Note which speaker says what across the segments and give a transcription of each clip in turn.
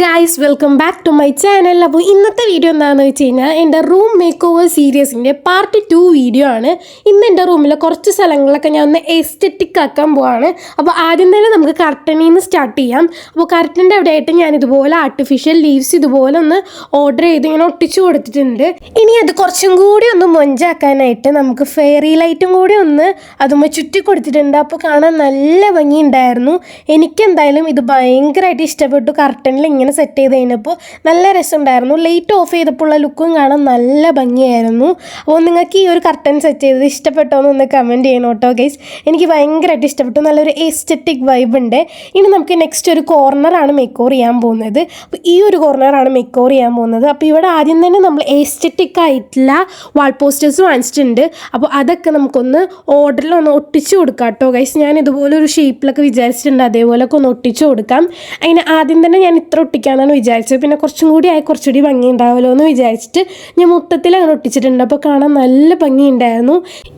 Speaker 1: Guys, welcome back to my channel. അപ്പോൾ ഇന്നത്തെ video എന്താണെന്ന് വെച്ച് കഴിഞ്ഞാൽ എൻ്റെ റൂം മേക്ക് ഓവർ സീരീസിൻ്റെ പാർട്ട് 2 വീഡിയോ ആണ്. ഇന്ന് എൻ്റെ റൂമിലെ കുറച്ച് സ്ഥലങ്ങളൊക്കെ ഞാൻ ഒന്ന് എസ്തെറ്റിക് ആക്കാൻ പോവാണ്. അപ്പോൾ ആദ്യം തന്നെ നമുക്ക് കർട്ടനിൽ നിന്ന് സ്റ്റാർട്ട് ചെയ്യാം. അപ്പോൾ കർട്ടൻ്റെ അവിടെയായിട്ട് ഞാൻ ഇതുപോലെ ആർട്ടിഫിഷ്യൽ ലീവ്സ് ഇതുപോലെ ഒന്ന് ഓർഡർ ചെയ്ത് ഇങ്ങനെ ഒട്ടിച്ചു കൊടുത്തിട്ടുണ്ട്. ഇനി അത് കുറച്ചും കൂടി ഒന്ന് മൊഞ്ചാക്കാനായിട്ട് നമുക്ക് ഫെയറി ലൈറ്റും കൂടി ഒന്ന് അതുമ്പോൾ ചുറ്റി കൊടുത്തിട്ടുണ്ട്. അപ്പോൾ കാണാൻ നല്ല ഭംഗിയുണ്ടായിരുന്നു. എനിക്കെന്തായാലും ഇത് ഭയങ്കരമായിട്ട് ഇഷ്ടപ്പെട്ടു. കർട്ടനിൽ ഇങ്ങനെ സെറ്റ് ചെയ്ത് കഴിഞ്ഞപ്പോൾ നല്ല രസമുണ്ടായിരുന്നു. ലൈറ്റ് ഓഫ് ചെയ്തപ്പോഴുള്ള ലുക്കും കാണാൻ നല്ല ഭംഗിയായിരുന്നു. അപ്പോൾ നിങ്ങൾക്ക് ഈ ഒരു കർട്ടൻ സെറ്റ് ചെയ്തത് ഇഷ്ടപ്പെട്ടോ എന്നൊന്ന് കമൻറ്റ് ചെയ്യണം കേട്ടോ ഗൈസ്. എനിക്ക് ഭയങ്കരമായിട്ട് ഇഷ്ടപ്പെട്ടു. നല്ലൊരു എസ്തെറ്റിക് വൈബ് ഉണ്ട്. ഇനി നമുക്ക് നെക്സ്റ്റ് ഒരു കോർണറാണ് മേക്ക് ഓവർ ചെയ്യാൻ പോകുന്നത്. അപ്പോൾ ഈ ഒരു കോർണറാണ് മേക്ക് ഓവർ ചെയ്യാൻ പോകുന്നത്. അപ്പോൾ ഇവിടെ ആദ്യം തന്നെ നമ്മൾ എസ്തെറ്റിക് ആയിട്ടുള്ള വാൾ പോസ്റ്റേഴ്സ് വാങ്ങിച്ചിട്ടുണ്ട്. അപ്പോൾ അതൊക്കെ നമുക്കൊന്ന് ഓർഡറിൽ ഒന്ന് ഒട്ടിച്ചു കൊടുക്കാം കേട്ടോ ഗൈസ്. ഞാൻ ഇതുപോലെ ഒരു ഷേപ്പിലൊക്കെ വിചാരിച്ചിട്ടുണ്ട്, അതേപോലെയൊക്കെ ഒന്ന് ഒട്ടിച്ചു കൊടുക്കാം. അതിന് ആദ്യം തന്നെ ഞാൻ ഇത്ര ഒട്ടിക്കാനാണ് വിചാരിച്ചത്. പിന്നെ കുറച്ചും കൂടി ആയി കുറച്ചുകൂടി ഭംഗി ഉണ്ടാവുമല്ലോ എന്ന് വിചാരിച്ചിട്ട് ഞാൻ മൊത്തത്തിൽ അങ്ങനെ ഒട്ടിച്ചിട്ടുണ്ട്. അപ്പോൾ കാണാൻ നല്ല ഭംഗിയുണ്ടായിരുന്നു.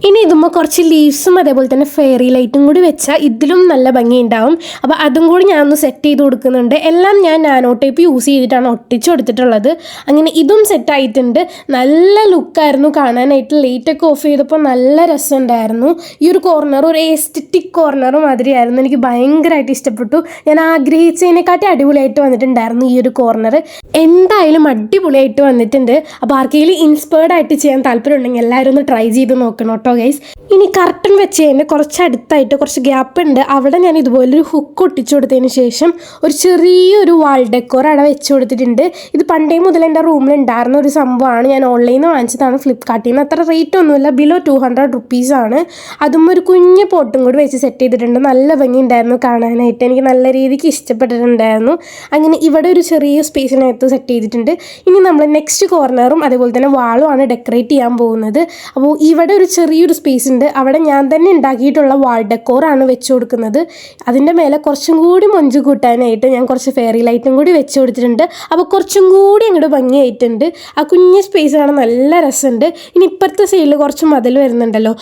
Speaker 1: ഇനി ഇതുമ്പോൾ കുറച്ച് ലീവ്സും അതേപോലെ തന്നെ ഫെയറി ലൈറ്റും കൂടി വെച്ചാൽ ഇതിലും നല്ല ഭംഗി ഉണ്ടാവും. അപ്പോൾ അതും കൂടി ഞാൻ ഒന്ന് സെറ്റ് ചെയ്ത് കൊടുക്കുന്നുണ്ട്. എല്ലാം ഞാൻ നാനോ ടേപ്പ് യൂസ് ചെയ്തിട്ടാണ് ഒട്ടിച്ചു കൊടുത്തിട്ടുള്ളത്. അങ്ങനെ ഇതും സെറ്റായിട്ടുണ്ട്. നല്ല ലുക്കായിരുന്നു കാണാനായിട്ട്. ലൈറ്റൊക്കെ ഓഫ് ചെയ്തപ്പോൾ നല്ല രസമുണ്ടായിരുന്നു. ഈ ഒരു കോർണർ ഒരു എസ്തെറ്റിക് കോർണർ മാതിരിയായിരുന്നു. എനിക്ക് ഭയങ്കരമായിട്ട് ഇഷ്ടപ്പെട്ടു. ഞാൻ ആഗ്രഹിച്ചതിനെക്കാട്ടി അടിപൊളിയായിട്ട് വന്നിട്ടുണ്ടായിരുന്നു ഈ ഒരു കോർണർ. എന്തായാലും അടിപൊളിയായിട്ട് വന്നിട്ടുണ്ട്. അപ്പോൾ ആർക്കെങ്കിലും ഇൻസ്പയർഡ് ആയിട്ട് ചെയ്യാൻ താല്പര്യം ഉണ്ടെങ്കിൽ എല്ലാവരും ഒന്ന് ട്രൈ ചെയ്ത് നോക്കണം കേട്ടോ ഗൈസ്. ഇനി കർട്ടൻ വെച്ച് കഴിഞ്ഞാൽ കുറച്ച് അടുത്തായിട്ട് കുറച്ച് ഗ്യാപ്പ് ഉണ്ട്. അവിടെ ഞാൻ ഇതുപോലൊരു ഹുക്ക് ഒട്ടിച്ചു കൊടുത്തതിന് ശേഷം ഒരു ചെറിയൊരു വാൾ ഡെക്കോർ അവിടെ വെച്ച് കൊടുത്തിട്ടുണ്ട്. ഇത് പണ്ടേ മുതൽ എൻ്റെ റൂമിൽ ഉണ്ടായിരുന്ന ഒരു സംഭവമാണ്. ഞാൻ ഓൺലൈനിൽ നിന്ന് വാങ്ങിച്ചതാണ്, ഫ്ലിപ്കാർട്ടിൽ നിന്ന്. അത്ര റേറ്റ് ഒന്നുമില്ല, ബിലോ 200 റുപ്പീസാണ്. അതും ഒരു കുഞ്ഞ് പോട്ടും കൂടി വെച്ച് സെറ്റ് ചെയ്തിട്ടുണ്ട്. നല്ല ഭംഗി ഉണ്ടായിരുന്നു കാണാനായിട്ട്. എനിക്ക് നല്ല രീതിക്ക് ഇഷ്ടപ്പെട്ടിട്ടുണ്ടായിരുന്നു. അങ്ങനെ ഇവിടെ ഒരു ചെറിയ സ്പേസിനകത്ത് സെറ്റ് ചെയ്തിട്ടുണ്ട്. ഇനി നമ്മൾ നെക്സ്റ്റ് കോർണറും അതേപോലെ തന്നെ വാളുമാണ് ഡെക്കറേറ്റ് ചെയ്യാൻ പോകുന്നത്. അപ്പോൾ ഇവിടെ ഒരു ചെറിയൊരു സ്പേസ് ഉണ്ട്. അവിടെ ഞാൻ തന്നെ ഉണ്ടാക്കിയിട്ടുള്ള വാൾ ഡെക്കോറാണ് വെച്ച് കൊടുക്കുന്നത്. അതിൻ്റെ മേലെ കുറച്ചും കൂടി മൊഞ്ച് കൂട്ടാനായിട്ട് ഞാൻ കുറച്ച് ഫെയറി ലൈറ്റും കൂടി വെച്ച് കൊടുത്തിട്ടുണ്ട്. അപ്പോൾ കുറച്ചും കൂടി അങ്ങോട്ട് ഭംഗിയായിട്ടുണ്ട്. ആ കുഞ്ഞ് സ്പേസാണ്, നല്ല രസമുണ്ട്. ഇനി ഇപ്പുറത്തെ സൈഡിൽ കുറച്ച് മതിൽ വരുന്നുണ്ടല്ലോ,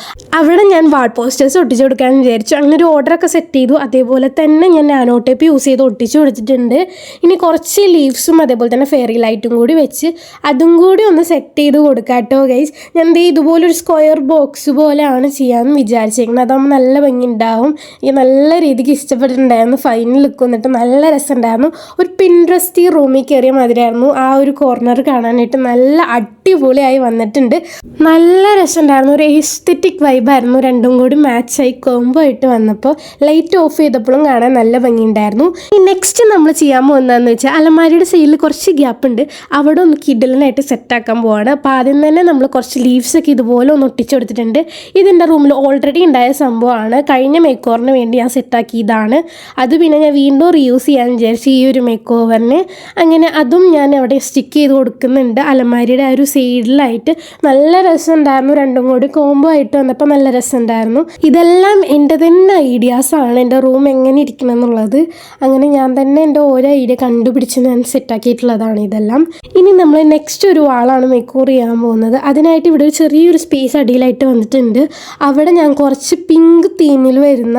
Speaker 1: അവിടെ ഞാൻ വാൾ പോസ്റ്റേഴ്സ് ഒട്ടിച്ചു കൊടുക്കാമെന്ന് വിചാരിച്ചു. അങ്ങനെ ഒരു ഓർഡറൊക്കെ സെറ്റ് ചെയ്തു. അതേപോലെ തന്നെ ഞാൻ നാനോ ടേപ്പ് യൂസ് ചെയ്ത് ഒട്ടിച്ചു കൊടുത്തിട്ടുണ്ട്. ഇനി കുറച്ച് ലീവ്സും അതേപോലെ തന്നെ ഫെയറി ലൈറ്റും കൂടി വെച്ച് അതും കൂടി ഒന്ന് സെറ്റ് ചെയ്ത് കൊടുക്കാം കേട്ടോ ഗൈസ്. ഞാൻ ഇതുപോലൊരു സ്ക്വയർ ബോക്സ് പോലെയാണ് ചെയ്യാമെന്ന് വിചാരിച്ചേക്കുന്നത്. അതാകുമ്പോൾ നല്ല ഭംഗി ഉണ്ടാവും. എനിക്ക് നല്ല രീതിക്ക് ഇഷ്ടപ്പെട്ടിട്ടുണ്ടായിരുന്നു. ഫൈനൽ ലുക്ക് വന്നിട്ട് നല്ല രസമുണ്ടായിരുന്നു. ഒരു പിൻട്രസ്റ്റി റൂമിൽ കയറിയ മാതിരിയായിരുന്നു ആ ഒരു കോർണർ കാണാനായിട്ട്. നല്ല അടിപൊളിയായി വന്നിട്ടുണ്ട്. നല്ല രസമുണ്ടായിരുന്നു. ഒരു എസ്തെറ്റിക് വൈബായിരുന്നു. രണ്ടും കൂടി മാച്ചായി കോംബോ ആയിട്ട് വന്നപ്പോൾ ലൈറ്റ് ഓഫ് ചെയ്തപ്പോഴും കാണാൻ നല്ല ഭംഗിയുണ്ടായിരുന്നു. ഈ നെക്സ്റ്റ് നമ്മൾ ചെയ്യാൻ പോകുന്നതെന്ന് വെച്ചാൽ അലമാരിയുടെ സൈഡിൽ കുറച്ച് ഗ്യാപ്പ് ഉണ്ട്. അവിടെ ഒന്ന് കിഡിലിനായിട്ട് സെറ്റാക്കാൻ പോവാണ്. അപ്പോൾ ആദ്യം തന്നെ നമ്മൾ കുറച്ച് ലീവ്സൊക്കെ ഇതുപോലെ ഒന്ന് ഒട്ടിച്ചു കൊടുത്തിട്ടുണ്ട്. ഇതിൻ്റെ റൂമിൽ ഓൾറെഡി ഉണ്ടായ സംഭവമാണ്. കഴിഞ്ഞ മേക്ക് ഓവറിന് വേണ്ടി ഞാൻ സെറ്റാക്കിയതാണ്. അത് പിന്നെ ഞാൻ വീണ്ടും റീയൂസ് ചെയ്യാൻ വിചാരിച്ചു ഈ ഒരു മേക്ക് ഓവറിന്. അങ്ങനെ അതും ഞാൻ അവിടെ സ്റ്റിക്ക് ചെയ്ത് കൊടുക്കുന്നുണ്ട് അലമാരിയുടെ ആ ഒരു സൈഡിലായിട്ട്. നല്ല രസമുണ്ടായിരുന്നു. രണ്ടും കൂടി കോംബോ ആയിട്ട് വന്നപ്പോൾ നല്ല രസമുണ്ടായിരുന്നു. ഇതെല്ലാം എൻ്റെ തന്നെ ഐഡിയാസാണ്, എൻ്റെ റൂം എങ്ങനെ ഇരിക്കണം എന്നുള്ളത്. അങ്ങനെ ഞാൻ തന്നെ എൻ്റെ ഓരോ ഐഡിയ കണ്ടുപിടിച്ച് ഞാൻ സെറ്റാക്കിയിട്ടുള്ളതാണ് ഇതെല്ലാം. ഇനി നമ്മൾ നെക്സ്റ്റ് ഒരു വാളാണ് മേക്ക് ഓവർ ചെയ്യാൻ പോകുന്നത്. അതിനായിട്ട് ഇവിടെ ഒരു ചെറിയൊരു സ്പേസ് അടിയിലായിട്ട് വന്നിട്ടുണ്ട്. അവിടെ ഞാൻ കുറച്ച് പിങ്ക് തീമിൽ വരുന്ന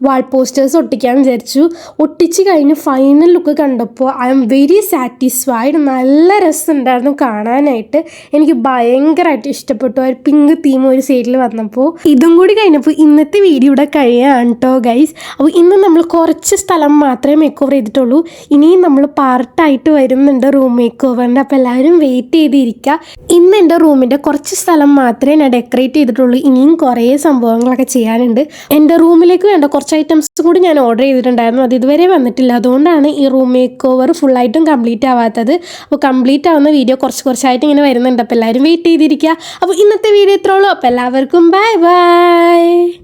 Speaker 1: വാൾ പോസ്റ്റേഴ്സ് ഒട്ടിക്കാൻ വിചാരിച്ചു. ഒട്ടിച്ച് കഴിഞ്ഞ് ഫൈനൽ ലുക്ക് കണ്ടപ്പോൾ ഐ എം വെരി സാറ്റിസ്ഫൈഡ്. നല്ല രസമുണ്ടായിരുന്നു കാണാനായിട്ട്. എനിക്ക് ഭയങ്കരമായിട്ട് ഇഷ്ടപ്പെട്ടു ആ ഒരു പിങ്ക് തീം ഒരു സൈഡിൽ വന്നപ്പോൾ. ഇതും കൂടി കഴിഞ്ഞപ്പോൾ ഇന്നത്തെ വീഡിയോ ഇവിടെ കഴിയാണ് കേട്ടോ ഗൈസ്. അപ്പോൾ ഇന്ന് നമ്മൾ കുറച്ച് സ്ഥലം മാത്രമേ മേക്ക് ഓവർ ചെയ്തിട്ടുള്ളൂ. ഇനിയും നമ്മൾ പാർട്ടായിട്ട് വരുന്നുണ്ട് റൂം മേക്ക് ഓവറിൻ്റെ. അപ്പോൾ എല്ലാവരും വെയിറ്റ് ചെയ്തിരിക്കുക. ഇന്ന് എൻ്റെ റൂമിൻ്റെ കുറച്ച് സ്ഥലം മാത്രമേ ഞാൻ ഡെക്കറേറ്റ് ചെയ്തിട്ടുള്ളൂ. ഇനിയും കുറേ സംഭവങ്ങളൊക്കെ ചെയ്യാനുണ്ട്. എൻ്റെ റൂമിലേക്ക് വേണ്ട കുറച്ച് ഐറ്റംസ് കൂടി ഞാൻ ഓർഡർ ചെയ്തിട്ടുണ്ടായിരുന്നു. അത് ഇതുവരെ വന്നിട്ടില്ല. അതുകൊണ്ടാണ് ഈ റൂം മേക്ക് ഓവർ ഫുള്ളായിട്ടും കംപ്ലീറ്റ് ആവാത്തത്. അപ്പോൾ കംപ്ലീറ്റ് ആവുന്ന വീഡിയോ കുറച്ചായിട്ട് ഇങ്ങനെ വരുന്നുണ്ട്. അപ്പോൾ എല്ലാവരും വെയിറ്റ് ചെയ്തിരിക്കുക. അപ്പോൾ ഇന്നത്തെ വീഡിയോ ഇത്രേ ഉള്ളൂ. അപ്പോൾ എല്ലാവർക്കും ബൈ ബൈ.